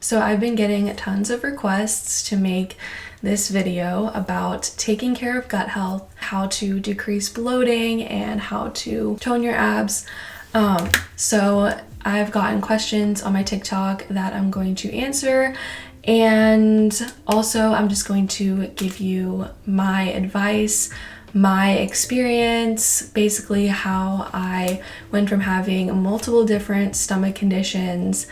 So I've been getting tons of requests to make this video about taking care of gut health, how to decrease bloating, and how to tone your abs. So I've gotten questions on my TikTok that I'm going to answer, and also I'm just going to give you my advice, my experience, basically how I went from having multiple different stomach conditions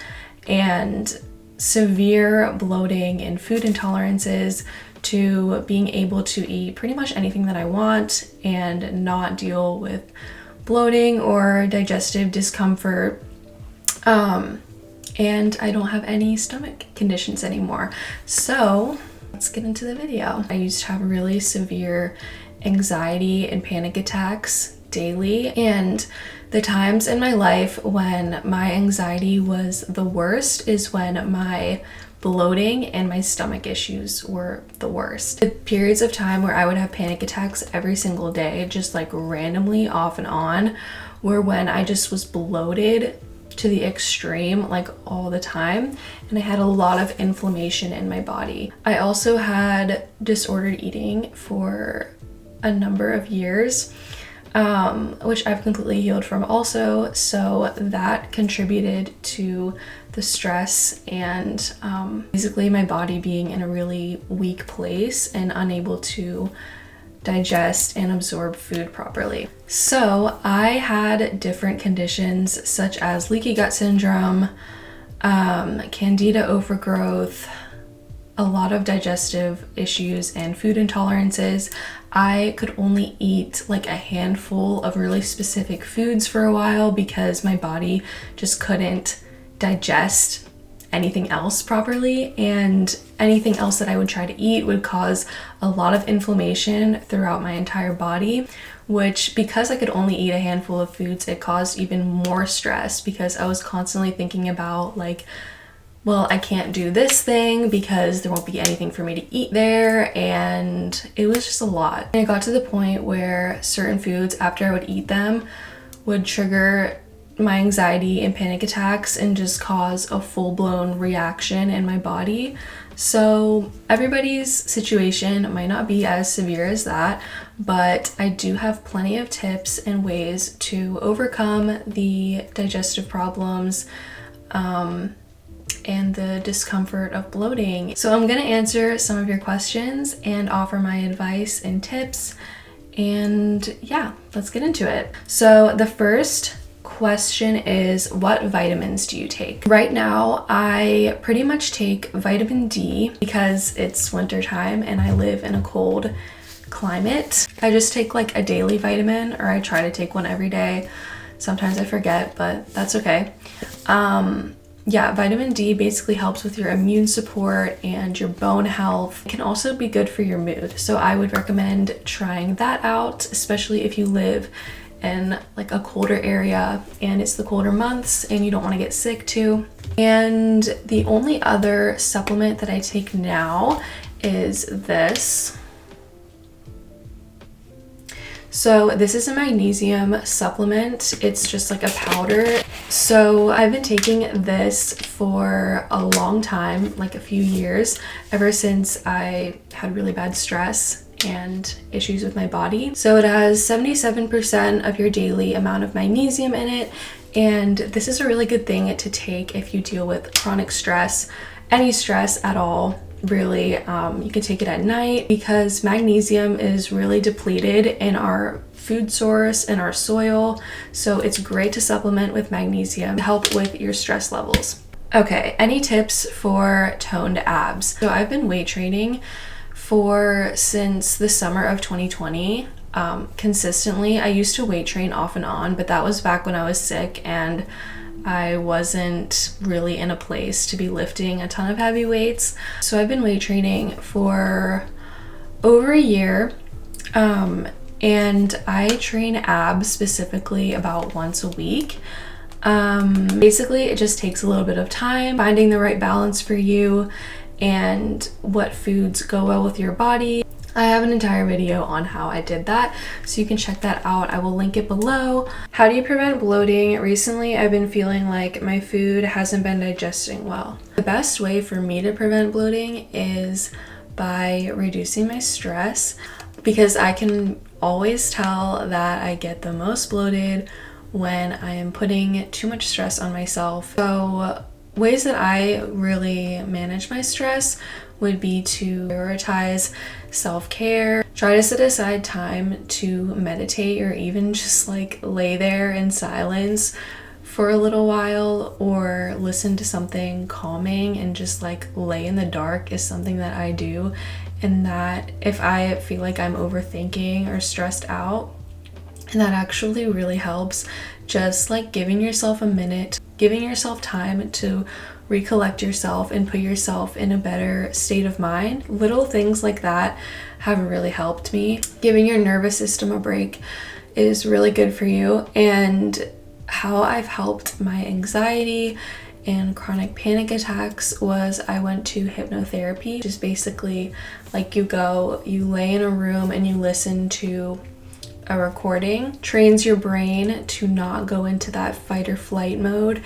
and severe bloating and food intolerances to being able to eat pretty much anything that I want and not deal with bloating or digestive discomfort. And I don't have any stomach conditions anymore. So let's get into the video. I used to have really severe anxiety and panic attacks daily, and the times in my life when my anxiety was the worst is when my bloating and my stomach issues were the worst. The periods of time where I would have panic attacks every single day, just like randomly off and on, were when I just was bloated to the extreme, like all the time, and I had a lot of inflammation in my body. I also had disordered eating for a number of years, which I've completely healed from also, so that contributed to the stress and basically my body being in a really weak place and unable to digest and absorb food properly. So I had different conditions such as leaky gut syndrome, candida overgrowth, a lot of digestive issues and food intolerances. I could only eat like a handful of really specific foods for a while because my body just couldn't digest anything else properly, and anything else that I would try to eat would cause a lot of inflammation throughout my entire body, which, because I could only eat a handful of foods, it caused even more stress because I was constantly thinking about like, well, I can't do this thing because there won't be anything for me to eat there, and it was just a lot. And it got to the point where certain foods, after I would eat them, would trigger my anxiety and panic attacks and just cause a full-blown reaction in my body. So everybody's situation might not be as severe as that, but I do have plenty of tips and ways to overcome the digestive problems, and the discomfort of bloating. So I'm gonna answer some of your questions and offer my advice and tips, and yeah, let's get into it. So the first question is, what vitamins do you take? Right now, I pretty much take vitamin D because it's winter time and I live in a cold climate. I just take like a daily vitamin, or I try to take one every day. Sometimes I forget, but that's okay. Yeah, vitamin D basically helps with your immune support and your bone health. It can also be good for your mood. So I would recommend trying that out, especially if you live in like a colder area and it's the colder months and you don't want to get sick too. And the only other supplement that I take now is this. So this is a magnesium supplement. It's just like a powder. So I've been taking this for a long time, like a few years, ever since I had really bad stress and issues with my body. So it has 77% of your daily amount of magnesium in it, and this is a really good thing to take if you deal with chronic stress, any stress at all. Really, you can take it at night because magnesium is really depleted in our food source and our soil, so it's great to supplement with magnesium to help with your stress levels. Okay, any tips for toned abs? So I've been weight training since the summer of 2020, consistently. I used to weight train off and on, but that was back when I was sick and I wasn't really in a place to be lifting a ton of heavy weights. So I've been weight training for over a year, and I train abs specifically about once a week. Basically, it just takes a little bit of time finding the right balance for you and what foods go well with your body. I have an entire video on how I did that, so you can check that out. I will link it below. How do you prevent bloating? Recently, I've been feeling like my food hasn't been digesting well. The best way for me to prevent bloating is by reducing my stress, because I can always tell that I get the most bloated when I am putting too much stress on myself. So ways that I really manage my stress would be to prioritize self-care, try to set aside time to meditate, or even just like lay there in silence for a little while, or listen to something calming and just like lay in the dark is something that I do. And that if I feel like I'm overthinking or stressed out, and that actually really helps, just like giving yourself a minute, giving yourself time to recollect yourself and put yourself in a better state of mind. Little things like that have really helped me. Giving your nervous system a break is really good for you. And how I've helped my anxiety and chronic panic attacks was I went to hypnotherapy, which is basically like you lay in a room and you listen to a recording. Trains your brain to not go into that fight or flight mode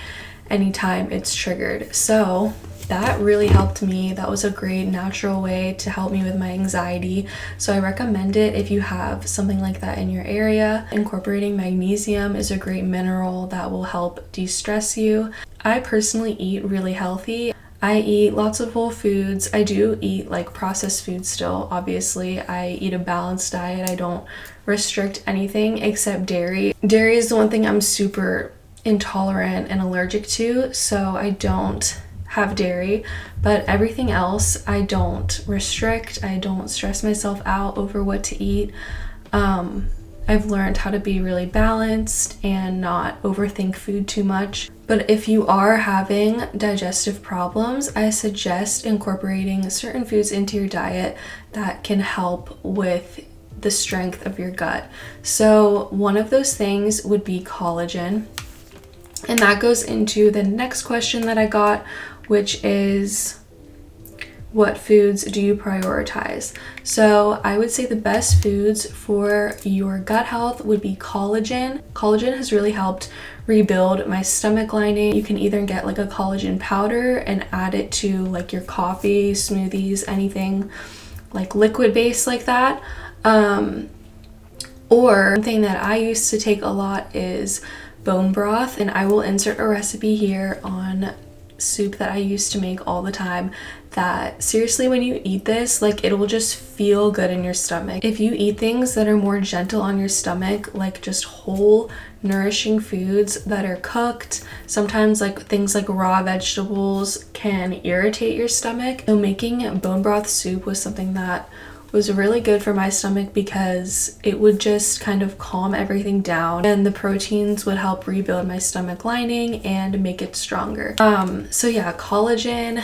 anytime it's triggered. So that really helped me. That was a great natural way to help me with my anxiety. So I recommend it if you have something like that in your area. Incorporating magnesium is a great mineral that will help de-stress you. I personally eat really healthy. I eat lots of whole foods. I do eat like processed food still, obviously. I eat a balanced diet. I don't restrict anything except dairy. Dairy is the one thing I'm super intolerant and allergic to, so I don't have dairy, but everything else I don't restrict. I don't stress myself out over what to eat. I've learned how to be really balanced and not overthink food too much. But if you are having digestive problems, I suggest incorporating certain foods into your diet that can help with the strength of your gut. So one of those things would be collagen. And that goes into the next question that I got, which is, what foods do you prioritize? So I would say the best foods for your gut health would be collagen. Collagen has really helped rebuild my stomach lining. You can either get like a collagen powder and add it to like your coffee, smoothies, anything like liquid based like that. Or one thing that I used to take a lot is bone broth, and I will insert a recipe here on soup that I used to make all the time, that seriously, when you eat this, like, it will just feel good in your stomach. If you eat things that are more gentle on your stomach, like just whole nourishing foods that are cooked, sometimes like things like raw vegetables can irritate your stomach. So making bone broth soup was something that was really good for my stomach, because it would just kind of calm everything down, and the proteins would help rebuild my stomach lining and make it stronger. So yeah, collagen,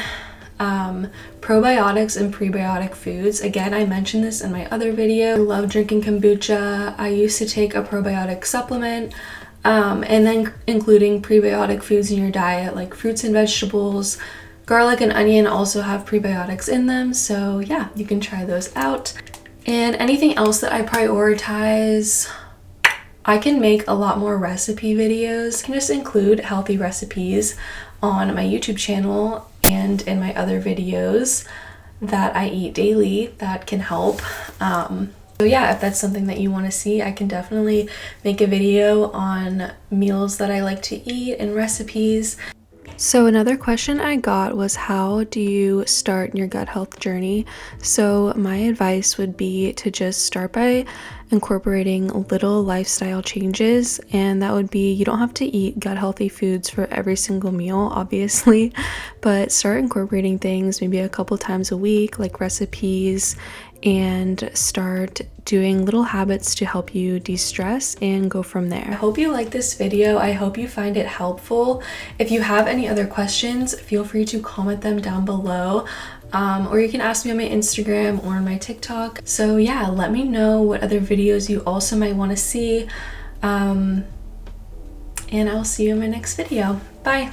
probiotics and prebiotic foods. Again, I mentioned this in my other video. I love drinking kombucha. I used to take a probiotic supplement, and then including prebiotic foods in your diet, like fruits and vegetables. Garlic and onion also have prebiotics in them, so yeah, you can try those out. And anything else that I prioritize, I can make a lot more recipe videos. I can just include healthy recipes on my YouTube channel and in my other videos that I eat daily that can help. So yeah, if that's something that you want to see, I can definitely make a video on meals that I like to eat and recipes. So another question I got was, how do you start your gut health journey? So my advice would be to just start by incorporating little lifestyle changes, and that would be, you don't have to eat gut healthy foods for every single meal, obviously, but start incorporating things maybe a couple times a week, like recipes, and start doing little habits to help you de-stress and go from there. I hope you like this video. I hope you find it helpful. If you have any other questions, feel free to comment them down below. Or you can ask me on my Instagram or on my TikTok. So yeah, let me know what other videos you also might want to see. And I'll see you in my next video. Bye.